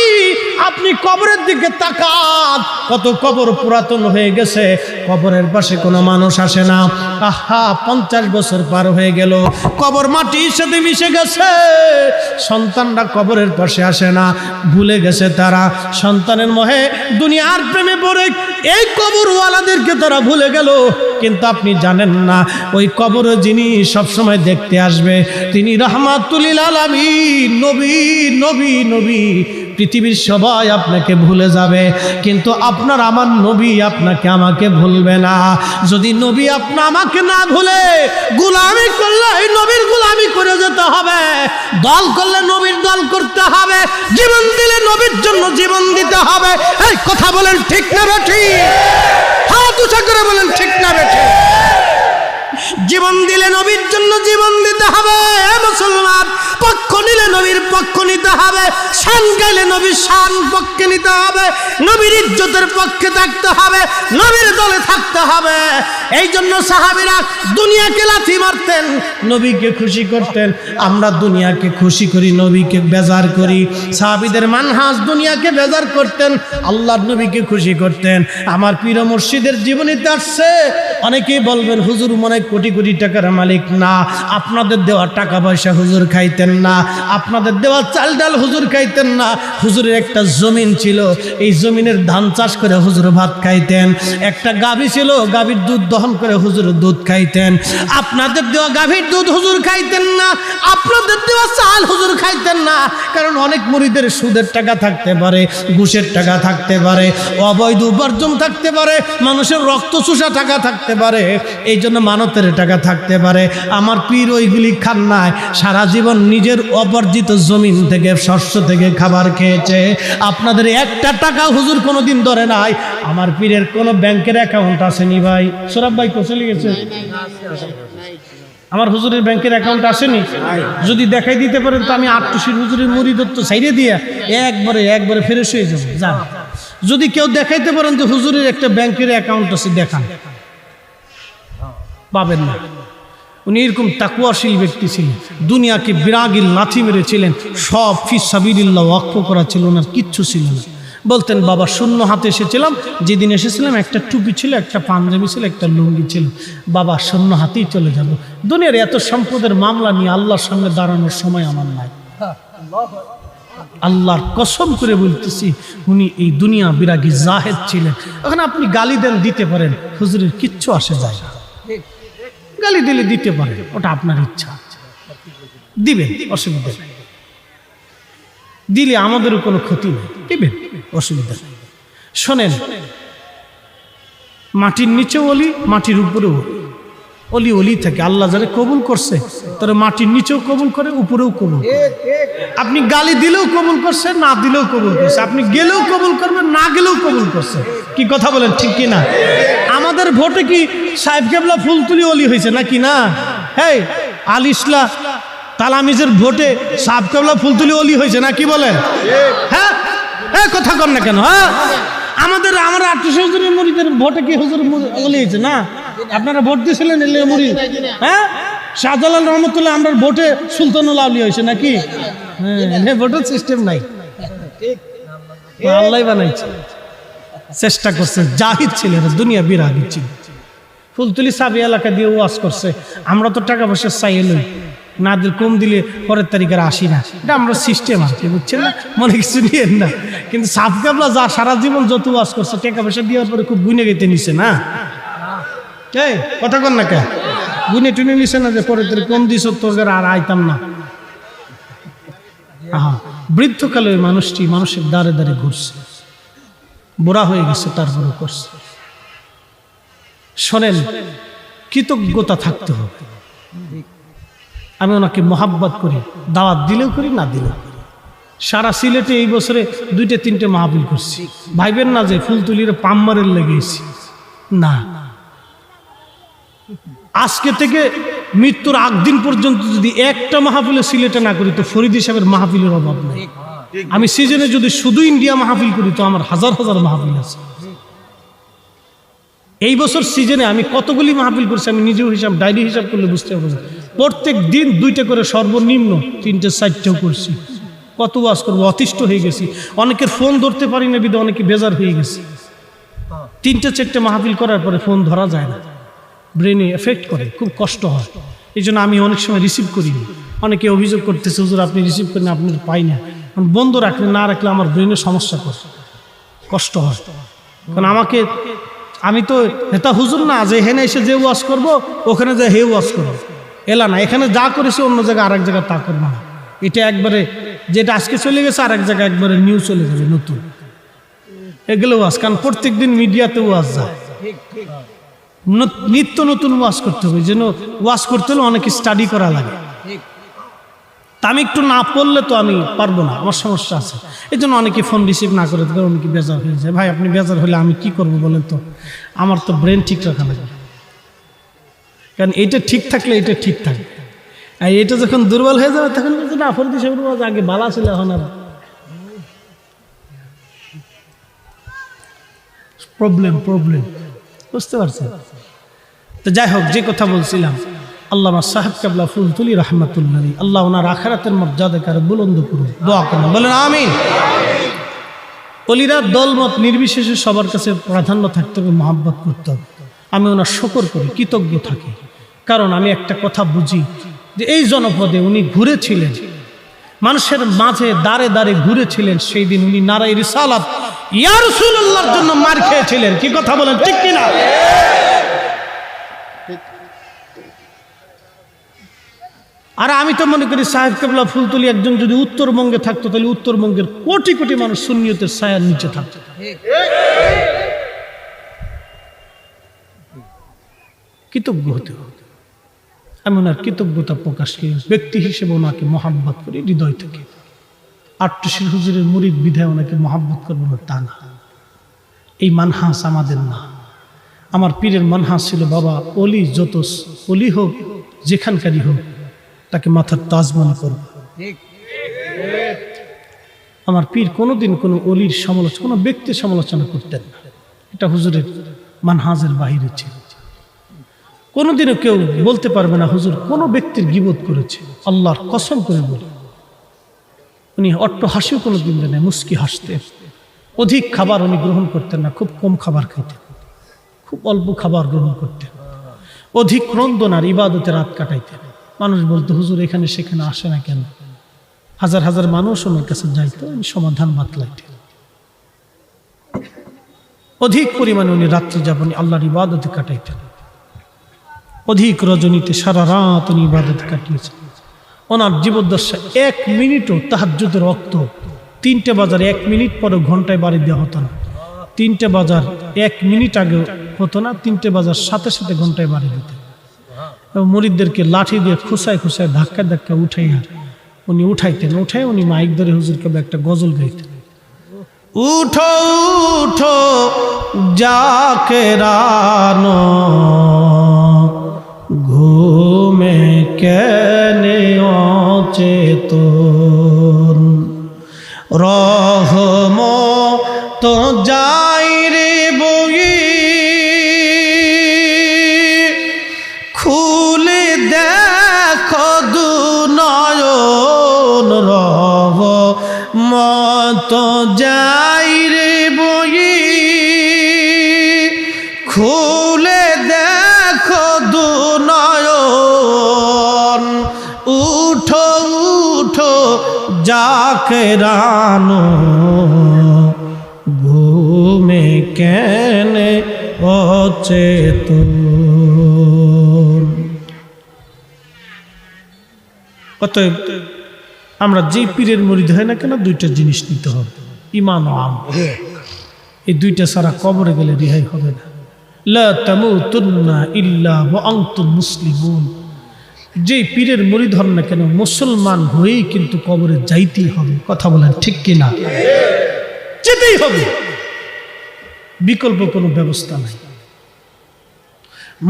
S1: আপনি কবরের দিকে তাকান, কত কবর পুরাতন হয়ে গেছে, কবরের পাশে কোনো মানুষ আসে না। আহা, 50 বছর পার হয়ে গেল, কবর মাটির সাথে মিশে গেছে। সন্তানরা কবরের পাশে আসে না, ভুলে গেছে তারা। সন্তানের মোহে দুনিয়ার প্রেমে পড়ে এই কবরওয়ালাদেরকে তারা ভুলে গেল। কিন্তু আপনি জানেন না, ওই কবরে যিনি সবসময় দেখতে আসবে তিনি রাহমাতুল লিল আলামিন, নবী নবী নবী। পৃথিবীর সবাই আপনাকে ভুলে যাবে, কিন্তু আপনার আমার নবী আপনাকে আমাকে ভুলবে না। যদি নবী আপনি আমাকে না ভুলে, গোলামি করলে এই নবীর গোলামি করে যেতে হবে, দল করলে নবীর দল করতে হবে, জীবন দিলে নবীর জন্য জীবন দিতে হবে। এই কথা বলেন ঠিক না বেঠি? হাত উঁচা করে বলেন ঠিক না বেঠি? জীবন দিলে নবীর জন্য জীবন দিতে হবে মুসলমান। পক্ষ নিলে নবীর পক্ষ নিতে হবে, শান গাইলে নবীর শান পক্ষে নিতে হবে, নবীর ইজ্জতের পক্ষে থাকতে হবে, নবীর দলে থাকতে হবে। এই জন্য সাহাবীরা দুনিয়াকে লাথি মারতেন, নবীকে খুশি করতেন। আমরা দুনিয়াকে খুশি করি, নবীকে বেজার করি। সাহাবীদের মানহাজ দুনিয়াকে বেজার করতেন, আল্লাহর নবীকে খুশি করতেন। আমার পীর মুর্শিদের জীবনীতে আসছে, অনেকেই বলবেন হুজুর মনে কোটি কোটি টাকার মালিক না, আপনাদের দেওয়া টাকা পয়সা হুজুর খাইতেন না, আপনাদের দেওয়া চাল ডাল হুজুর খাইতেন না। হুজুরের একটা জমিন ছিল, এই জমিনের ধান চাষ করে হুজুর ভাত খাইতেন। একটা গাভী ছিল, গাভীর দুধ দহন করে হুজুর দুধ খাইতেন। আপনাদের দেওয়া গাভীর দুধ হুজুর খাইতেন না, আপনাদের দেওয়া চাল হুজুর খাইতেন না। কারণ অনেক মুরিদের সুদের টাকা থাকতে পারে, ঘুষের টাকা থাকতে পারে, অবৈধ উপার্জন থাকতে পারে, মানুষের রক্ত চুষা টাকা থাকতে পারে, এই জন্য মানতের টাকা থাকতে পারে। আমার পীর ওইগুলি খান নাই, সারা জীবন নিজের অপর্জিত জমিন থেকে, শস্য থেকে খাবার খেয়েছে। আপনাদের একটা টাকা হুজুর কোনোদিন ধরে নাই। আমার পীরের কোনো ব্যাংকের অ্যাকাউন্ট আসেনি ভাই। সোরাব ভাই কোথায় গেছে? আমার হুজুরের ব্যাংকের অ্যাকাউন্ট আসেনি। যদি দেখাই দিতে পারেন তো আমি আটটুসির হুজুরের মুরিদত্ব সাইডে দিয়ে একবারে ফ্রেশ হয়ে যাবো। যান, যদি কেউ দেখাইতে পারেন যে হুজুরের একটা ব্যাংকের অ্যাকাউন্ট আছে, দেখান। পাবেন না। উনি এরকম তাকওয়াশীল ব্যক্তি ছিলেন, দুনিয়াকে বিরাগিল লাথি মেরেছিলেন, সব ফি সাবিলিল্লাহ ওয়াকফ করা ছিল, ওনার কিচ্ছু ছিল না। বলতেন বাবা শূন্য হাতে এসেছিলাম, যেদিন এসেছিলাম একটা টুপি ছিল, একটা পাঞ্জাবি ছিল, একটা লুঙ্গি ছিল, বাবা শূন্য হাতেই চলে যাব। দুনিয়ার এত সম্পদের মামলা নিয়ে আল্লাহর সঙ্গে দাঁড়ানোর সময় আমার নাই। আল্লাহর কসম করে বলতেছি, উনি এই দুনিয়া বিরাগী জাহেদ ছিলেন। এখন আপনি গালি দেন, দিতে পারেন, হুজুরের কিচ্ছু আসে যায় না। গালি দিলে দিতে পারেন, ওটা আপনার ইচ্ছা, দিবেন, অসুবিধা নেই। দিলে আমাদেরও কোনো ক্ষতি নেই, দিবেন, অসুবিধা নেই। শোনেন, মাটির নিচেও অলি, মাটির উপরেও অলি অলি থাকে। আল্লাহ যারা কবুল করছে তারা মাটির নিচেও কবুল করে, উপরেও কবুল করে। আপনি গালি দিলেও কবুল করছে, না দিলেও কবুল করছে। আপনি গেলেও কবুল করবেন, না গেলেও কবুল করছে। কি কথা বলেন, ঠিক কি না? আমাদের ভোটে কি সাহেব কেবলা ফুলতুলি অলি হয়েছে নাকি না? হ্যাঁ, আল ইসলা তালামিজের ভোটে সাব কেবলা ফুলতুলি অলি হয়েছে না, কি বলে? হ্যাঁ হ্যাঁ, কথা কর না কেন? হ্যাঁ, আমরা 800 হুজুরের মুরিদের ভোটে কি হুজুর অলি হয়েছে না? আপনারা ভোট দিয়েছিলেন এলে মুরিদ? হ্যাঁ, শাহজালাল রহমতুল্লাহ আমরা ভোটে সুলতানুল আউলিয়া হয়েছে নাকি? হ্যাঁ, ভোটের সিস্টেম নাই, আল্লাহ বানাইছে। চেষ্টা করছে, জাহিদ ছিলেন, দুনিয়া বিরাগী ছিল। ফুলতুলি সাবি এলাকা দিয়ে ওয়াজ করছে, আমরা তো টাকা পয়সা চাইয়ে লই, না দিল কম দিলে পরের তারিখে আসি না, এটা আমরা সিস্টেম আর কি, বুঝছেন না? মনে কিছু নিয়েন না। কিন্তু সাফ কাবলা যা সারা জীবন যত ওয়াজ করছে, টাকা পয়সা দেওয়ার পরে খুব গুনে গেতে নিছে না, কথা কন না কে? গুনে টুনে নিছে না যে পরের তারিখ কম দিস তোর আর আইতাম না। বৃদ্ধকালে ওই মানুষটি মানুষের দ্বারে দ্বারে ঘুরছে, বুড়া হয়ে গেছে, তারপরে করছে। শোনেন, কৃতজ্ঞতা থাকতে হবে। আমি ওনাকে মহাব্বত করি, দাওয়াত দিলেও করি, না দিলেও করি। সারা সিলেটে এই বছরে 2-3টে মাহফিল করছি। ভাইবেন না যে ফুলতুলির পাম্মারের লেগেছি, না। আজকে থেকে মৃত্যুর আগ দিন পর্যন্ত যদি একটা মাহফিলে সিলেটে না করি, তো ফরিদি সাহেবের মাহফিলের অভাব নেই। আমি সিজনে যদি শুধু ইন্ডিয়া মাহফিল করি, তো আমার হাজার হাজার মাহফিল আছে। এই বছর সিজনে আমি কতগুলি মাহফিল করছি, আমি নিজেও হিসাব, ডায়েরি হিসাব করলে বুঝতে পারবো। প্রত্যেক দিন 2টা করে, সর্বনিম্ন 3-4টেও করছি। কত ওয়াজ করবো, অতিষ্ঠ হয়ে গেছি। অনেকের ফোন ধরতে পারি না বিধে অনেকে বেজার হয়ে গেছে। 3-4টে মাহফিল করার পরে ফোন ধরা যায় না, ব্রেনে এফেক্ট করে, খুব কষ্ট হয়। এই জন্য আমি অনেক সময় রিসিভ করিনি। অনেকে অভিযোগ করতেছে, হুজুর আপনি রিসিভ করেন, আপনি পাই না। বন্ধ রাখলে, না রাখলে আমার ব্রেনে সমস্যা করে, কষ্ট হয়। কারণ আমি তো এটা হুজুর না যে এখানে এসে যে ওয়াজ করবো ওখানে যে হে ওয়াজ করবো, এলা না। এখানে যা করেছে অন্য জায়গায় আরেক জায়গায় তা করবো না। এটা একবারে যেটা আজকে চলে গেছে আরেক জায়গায় একবারে নিউ চলে যাবে, নতুন। এগুলো ওয়াজ, কারণ প্রত্যেক দিন মিডিয়াতে ওয়াজ যায়, নিত্য নতুন ওয়াজ করতে হবে। যেন ওয়াজ করতে হলে অনেক স্টাডি করা লাগে। তা আমি একটু না পড়লে তো আমি পারবো না, আমার সমস্যা আছে। এই জন্য অনেকে ফোন রিসিভ না করে, অনেকে বেজার হয়ে যায়। ভাই আপনি বেজার হলে আমি কি করবো বলেন তো? আমার তো ব্রেন ঠিক রাখা লাগে, কারণ এইটা ঠিক থাকলে এটা ঠিক থাকবে। আর এটা যখন দুর্বল হয়ে যাবে তখন না, ফরিদি সাহেবের ওয়াজ আগে বালা ছিল, এখন আর প্রবলেম, বুঝতে পারছেন? তো যাই হোক, যে কথা বলছিলাম, আল্লামা সাহেব কাবলা ফুলতুলি রহমাতুল্লাহ, আল্লাহ ওনার আখিরাতের মর্যাদাকে বুলন্দ করুন, দোয়া করেন, বলেন আমিন। অলিরা দলমত নির্বিশেষে সবার কাছে প্রাধান্য থাকতে হবে, মহাব্বত করতে হবে। আমি ওনার শুকর করি, কৃতজ্ঞ থাকি। কারণ আমি একটা কথা বুঝি যে এই জনপদে উনি ঘুরেছিলেন, মানুষের মাঝে দাঁড়ে দাঁড়ে ঘুরেছিলেন। সেই দিন উনি নারায়ে রিসালাত ইয়া রাসূলুল্লাহর জন্য মার খেয়েছিলেন। কি কথা বলেন, ঠিক কিনা? আর আমি তো মনে করি সাহেব কেবলা ফুলতুলি একজন যদি উত্তরবঙ্গে থাকতো, তাহলে উত্তরবঙ্গের কোটি কোটি মানুষ সুন্নিয়তের ছায়ার নিচে থাকতো। কৃতজ্ঞ হতে হবে। আমি ওনার কৃতজ্ঞতা প্রকাশ করি, ব্যক্তি হিসেবে ওনাকে মহাব্বত করি হৃদয় থেকে। ৮০ হুজুরের মুরিদ বিধায় ওনাকে মহাব্বত করবো না তা না, এই মানহাস আমাদের না। আমার পীরের মানহাস ছিল, বাবা অলি যত অলি হোক, যেখানকারই হোক, তাকে মাথার তাজ মনে করব। আমার পীর কোনোদিন কোনো অলির সমালোচনা, কোনো ব্যক্তির সমালোচনা করতেন না। এটা হুজুরের মানহাজের বাহিরে ছিল। কোনোদিনও কেউ বলতে পারবে না হুজুর কোনো ব্যক্তির গীবত করেছে, আল্লাহর কসম করে বলি। উনি অট্ট হাসিও কোনোদিন দেন, মুস্কি হাসতেন। অধিক খাবার উনি গ্রহণ করতেন না, খুব কম খাবার খাইতেন, খুব অল্প খাবার গ্রহণ করতেন। অধিক ক্রন্দন আর ইবাদতে রাত কাটাইতেন। মানুষ বলতো হুজুর এখানে সেখানে আসে না কেন? হাজার হাজার মানুষ ওনার কাছে যাইতো, উনি সমাধান বাতলাইতেন। অধিক পরিমাণে উনি রাত্রি যাপন আল্লাহর ইবাদতে কাটাইতেন। অধিক রজনীতে সারা রাত উনি ইবাদত কাটিয়েছেন। ওনার জীবদ্দশা 1 মিনিটও তাহাজ্জুদের রক্ত 3টে বাজার 1 মিনিট পরে ঘন্টায় বাড়ি দেওয়া হতো না। 3টে বাজার 1 মিনিট আগে হতো না, 3টে বাজার সাথে সাথে ঘন্টায় বাড়ি দিতেন। এবং মুরিদদেরকে লাঠি দিয়ে খুসায় খুসায় ধাক্কা ধাক্কা উঠাইয়া উনি উঠাইতেন। উঠাই উনি মাইক ধরে হুজুরকে একটা গজল গাইতেন। উঠো উঠো জাকেরানো ঘুম ঘুমে কেনে অচেতন রহমত যাই রে বই খুলে দেখো দু নয়ন রহমত যাই রে বই খুলে দেখো দু নয়ন উঠো উঠো জাকেরানো ঘুমে কেনে অচেতন। অতএব আমরা যে পীরের মুরিদ হয় না কেন দুইটা জিনিস নিতে হবে, ঈমান ও আমল। এই দুইটা ছাড়া কবরে গেলে রেহাই হবে না। লা তামুতুন্না ইল্লা ওয়া আনতুম মুসলিমুন। যে পীরের মুরিদ হন না কেন মুসলমান হয়েই কিন্তু কবরে যাইতেই হবে। কথা বলেন ঠিক কিনা? যেতেই হবে, বিকল্প কোনো ব্যবস্থা নাই।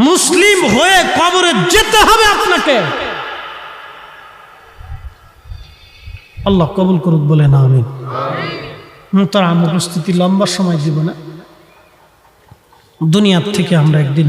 S1: মুসলিম হয়ে কবরে যেতে হবে আপনাকে। আল্লাহ কবুল করুক, বলে না আমিন। মুহতারাম উপস্থিতি, লম্বা সময় দিব না। দুনিয়ার থেকে আমরা একদিন